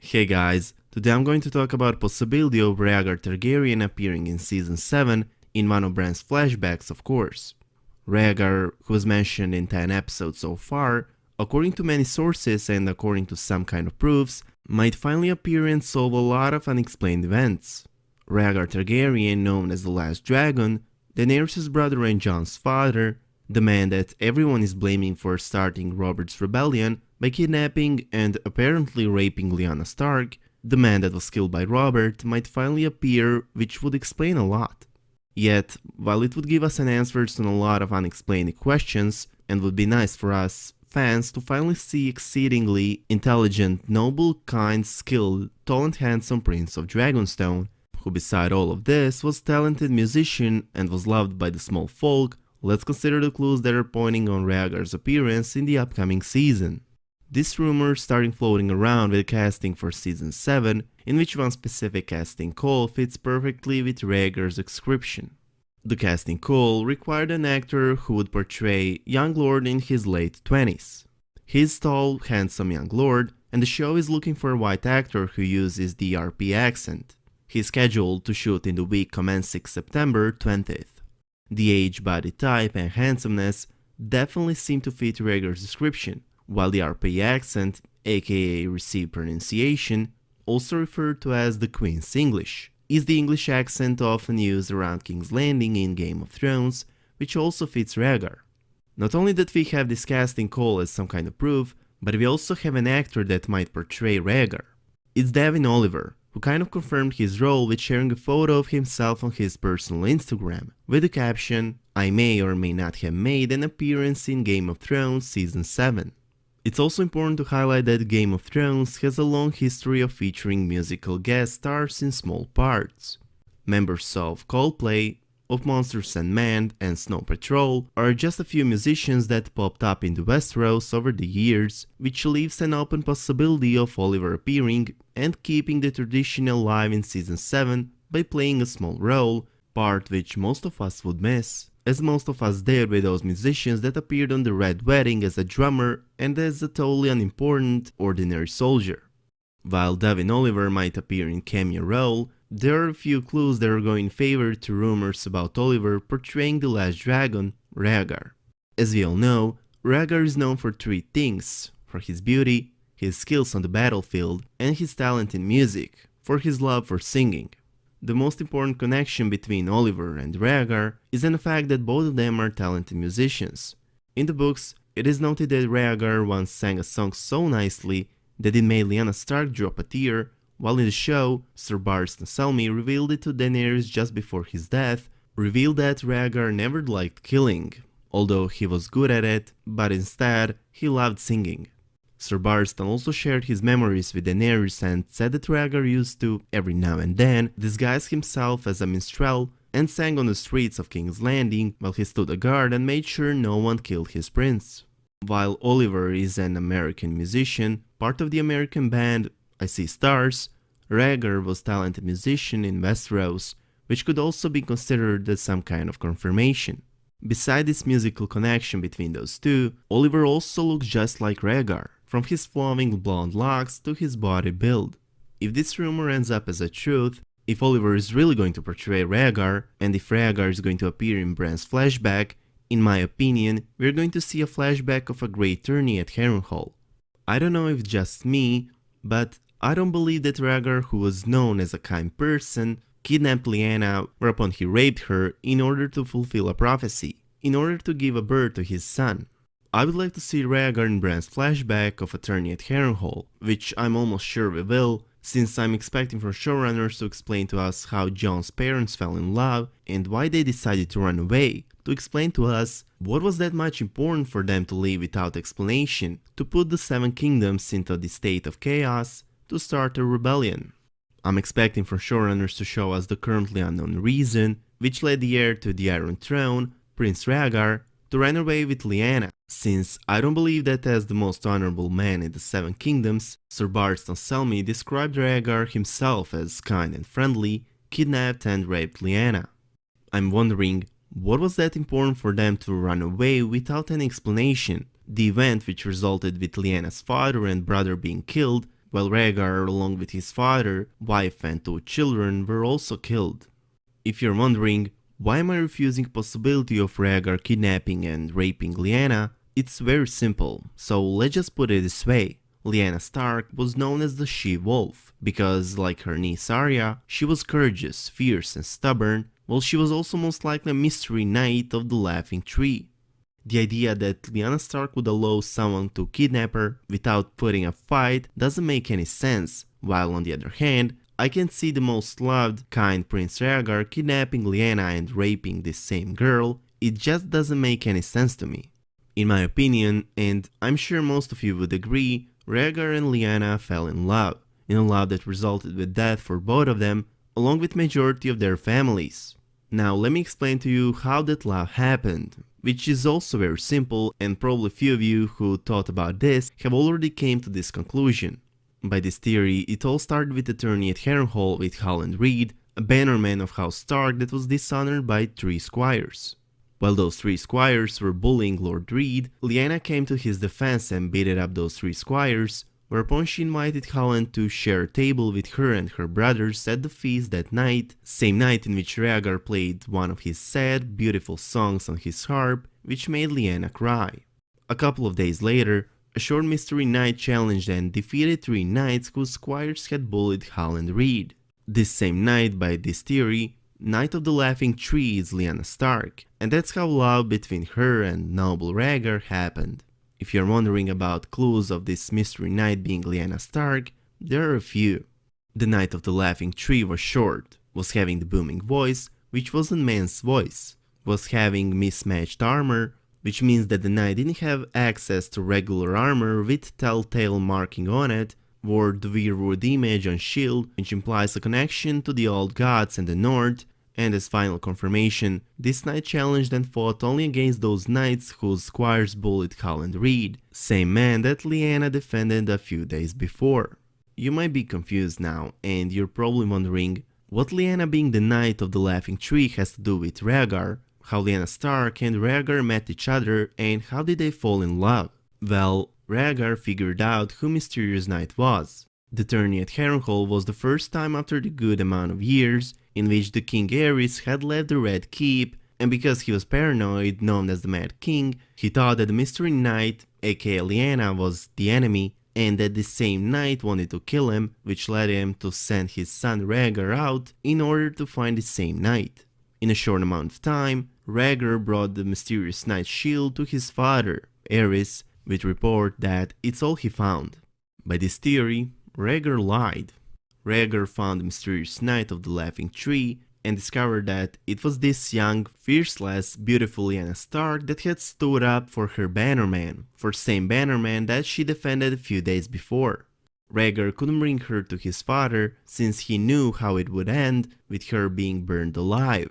Hey guys, today I'm going to talk about possibility of Rhaegar Targaryen appearing in Season 7 in one of Bran's flashbacks, of course. Rhaegar, who was mentioned in 10 episodes so far, according to many sources and according to some kind of proofs, might finally appear and solve a lot of unexplained events. Rhaegar Targaryen, known as the Last Dragon, Daenerys' brother and Jon's father, the man that everyone is blaming for starting Robert's rebellion by kidnapping and apparently raping Lyanna Stark, the man that was killed by Robert, might finally appear, which would explain a lot. Yet, while it would give us an answers on a lot of unexplained questions, and would be nice for us fans to finally see exceedingly intelligent, noble, kind, skilled, tall and handsome Prince of Dragonstone, who beside all of this was talented musician and was loved by the small folk, let's consider the clues that are pointing on Rhaegar's appearance in the upcoming season. This rumor starting floating around with casting for Season 7, in which one specific casting call fits perfectly with Rhaegar's description. The casting call required an actor who would portray young lord in his late 20s. He's tall, handsome young lord, and the show is looking for a white actor who uses the RP accent. He's scheduled to shoot in the week commencing September 20th. The age, body type, and handsomeness definitely seem to fit Rhaegar's description, while the RP accent, aka received pronunciation, also referred to as the Queen's English, is the English accent often used around King's Landing in Game of Thrones, which also fits Rhaegar. Not only that we have this casting call as some kind of proof, but we also have an actor that might portray Rhaegar. It's Devin Oliver, who kind of confirmed his role with sharing a photo of himself on his personal Instagram, with the caption, "I may or may not have made an appearance in Game of Thrones Season 7. It's also important to highlight that Game of Thrones has a long history of featuring musical guest stars in small parts. Members of Coldplay, of Monsters and Men and Snow Patrol are just a few musicians that popped up in the Westeros over the years, which leaves an open possibility of Oliver appearing and keeping the tradition alive in Season 7 by playing a small role, part which most of us would miss, as most of us did with those musicians that appeared on the Red Wedding as a drummer and as a totally unimportant, ordinary soldier. While Devin Oliver might appear in cameo role, there are a few clues that are going in favor to rumors about Oliver portraying the Last Dragon, Rhaegar. As we all know, Rhaegar is known for three things: for his beauty, his skills on the battlefield, and his talent in music, for his love for singing. The most important connection between Oliver and Rhaegar is in the fact that both of them are talented musicians. In the books, it is noted that Rhaegar once sang a song so nicely that it made Lyanna Stark drop a tear, while in the show, Sir Barristan Selmy revealed it to Daenerys just before his death, revealed that Rhaegar never liked killing, although he was good at it, but instead, he loved singing. Sir Barristan also shared his memories with Daenerys and said that Rhaegar used to, every now and then, disguise himself as a minstrel and sang on the streets of King's Landing while he stood a guard and made sure no one killed his prince. While Oliver is an American musician, part of the American band I See Stars, Rhaegar was a talented musician in Westeros, which could also be considered as some kind of confirmation. Beside this musical connection between those two, Oliver also looks just like Rhaegar, from his flowing blonde locks to his body build. If this rumor ends up as a truth, if Oliver is really going to portray Rhaegar, and if Rhaegar is going to appear in Bran's flashback, in my opinion, we're going to see a flashback of a great tourney at Harrenhal. I don't know if it's just me, but I don't believe that Rhaegar, who was known as a kind person, kidnapped Lyanna whereupon he raped her in order to fulfill a prophecy, in order to give a birth to his son. I would like to see Rhaegar in Bran's flashback of a tourney at Harrenhal, which I'm almost sure we will, since I'm expecting from showrunners to explain to us how Jon's parents fell in love and why they decided to run away, to explain to us what was that much important for them to leave without explanation, to put the Seven Kingdoms into the state of chaos, to start a rebellion. I'm expecting from showrunners to show us the currently unknown reason which led the heir to the Iron Throne, Prince Rhaegar, to run away with Lyanna, since I don't believe that as the most honorable man in the Seven Kingdoms, Sir Barristan Selmy described Rhaegar himself as kind and friendly, kidnapped and raped Lyanna. I'm wondering, what was that important for them to run away without any explanation? The event which resulted with Lyanna's father and brother being killed, while Rhaegar, along with his father, wife and 2 children, were also killed. If you're wondering, why am I refusing possibility of Rhaegar kidnapping and raping Lyanna, it's very simple, so let's just put it this way. Lyanna Stark was known as the She-Wolf, because like her niece Arya, she was courageous, fierce and stubborn, while she was also most likely a mystery knight of the Laughing Tree. The idea that Lyanna Stark would allow someone to kidnap her without putting a fight doesn't make any sense, while on the other hand, I can see the most loved, kind Prince Rhaegar kidnapping Lyanna and raping this same girl. It just doesn't make any sense to me. In my opinion, and I'm sure most of you would agree, Rhaegar and Lyanna fell in a love that resulted with death for both of them, along with majority of their families. Now let me explain to you how that love happened, which is also very simple, and probably few of you who thought about this have already came to this conclusion. By this theory, it all started with the tourney at Harrenhal with Howland Reed, a bannerman of House Stark that was dishonored by 3 squires. While those 3 squires were bullying Lord Reed, Lyanna came to his defense and beat up those 3 squires, whereupon she invited Howland to share a table with her and her brothers at the feast that night, same night in which Rhaegar played one of his sad, beautiful songs on his harp, which made Lyanna cry. A couple of days later, a short mystery knight challenged and defeated 3 knights whose squires had bullied Howland Reed. This same knight, by this theory, Knight of the Laughing Tree is Lyanna Stark, and that's how love between her and noble Rhaegar happened. If you're wondering about clues of this mystery knight being Lyanna Stark, there are a few. The Knight of the Laughing Tree was short, was having the booming voice, which wasn't man's voice, was having mismatched armor, which means that the knight didn't have access to regular armor with telltale marking on it, wore the Weirwood image on shield, which implies a connection to the old gods and the North, and as final confirmation, this knight challenged and fought only against those knights whose squires bullied Howland Reed, same man that Lyanna defended a few days before. You might be confused now, and you're probably wondering what Lyanna being the Knight of the Laughing Tree has to do with Rhaegar, how Lyanna Stark and Rhaegar met each other, and how did they fall in love? Well, Rhaegar figured out who Mysterious Knight was. The tourney at Harrenhal was the first time after the good amount of years in which the King Aerys had left the Red Keep, and because he was paranoid, known as the Mad King, he thought that the Mystery Knight, aka Lyanna, was the enemy, and that the same knight wanted to kill him, which led him to send his son Rhaegar out in order to find the same knight. In a short amount of time, Rhaegar brought the Mysterious Knight's shield to his father, Aerys, with report that it's all he found. By this theory, Rhaegar lied. Rhaegar found the Mysterious Knight of the Laughing Tree and discovered that it was this young, fierceless, beautiful Lyanna Stark that had stood up for her bannerman, for same bannerman that she defended a few days before. Rhaegar couldn't bring her to his father since he knew how it would end with her being burned alive.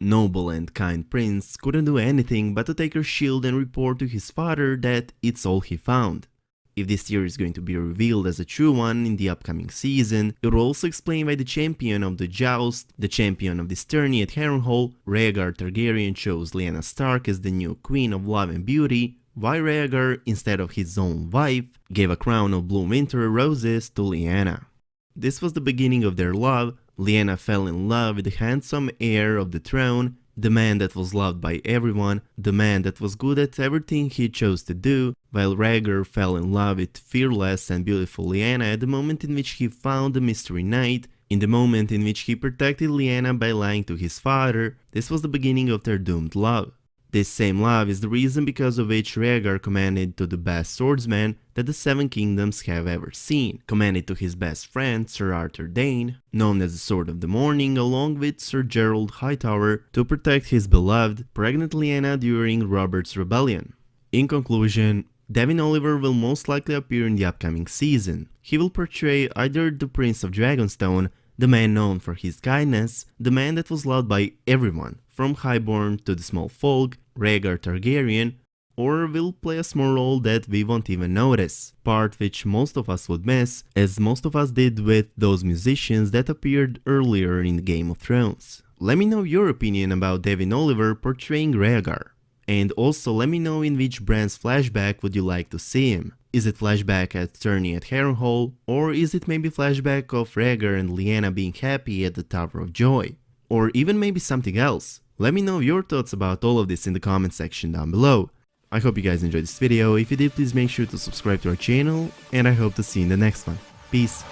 Noble and kind prince couldn't do anything but to take her shield and report to his father that it's all he found. If this theory is going to be revealed as a true one in the upcoming season, it will also explain why the champion of the joust, the champion of this tourney at Harrenhal, Rhaegar Targaryen, chose Lyanna Stark as the new queen of love and beauty, why Rhaegar, instead of his own wife, gave a crown of blue winter roses to Lyanna. This was the beginning of their love. Lyanna fell in love with the handsome heir of the throne, the man that was loved by everyone, the man that was good at everything he chose to do, while Rhaegar fell in love with fearless and beautiful Lyanna at the moment in which he found the Mystery Knight, in the moment in which he protected Lyanna by lying to his father. This was the beginning of their doomed love. This same love is the reason because of which Rhaegar commanded to the best swordsman that the Seven Kingdoms have ever seen, commanded to his best friend Sir Arthur Dayne, known as the Sword of the Morning, along with Sir Gerald Hightower, to protect his beloved, pregnant Lyanna during Robert's rebellion. In conclusion, Devin Oliver will most likely appear in the upcoming season. He will portray either the Prince of Dragonstone, the man known for his kindness, the man that was loved by everyone, from Highborn to the small folk, Rhaegar Targaryen, or will play a small role that we won't even notice, part which most of us would miss, as most of us did with those musicians that appeared earlier in Game of Thrones. Let me know your opinion about Devin Oliver portraying Rhaegar. And also let me know in which Bran's flashback would you like to see him. Is it flashback at turning at Harrenhal, or is it maybe flashback of Rhaegar and Lyanna being happy at the Tower of Joy? Or even maybe something else? Let me know your thoughts about all of this in the comment section down below. I hope you guys enjoyed this video. If you did, please make sure to subscribe to our channel, and I hope to see you in the next one. Peace.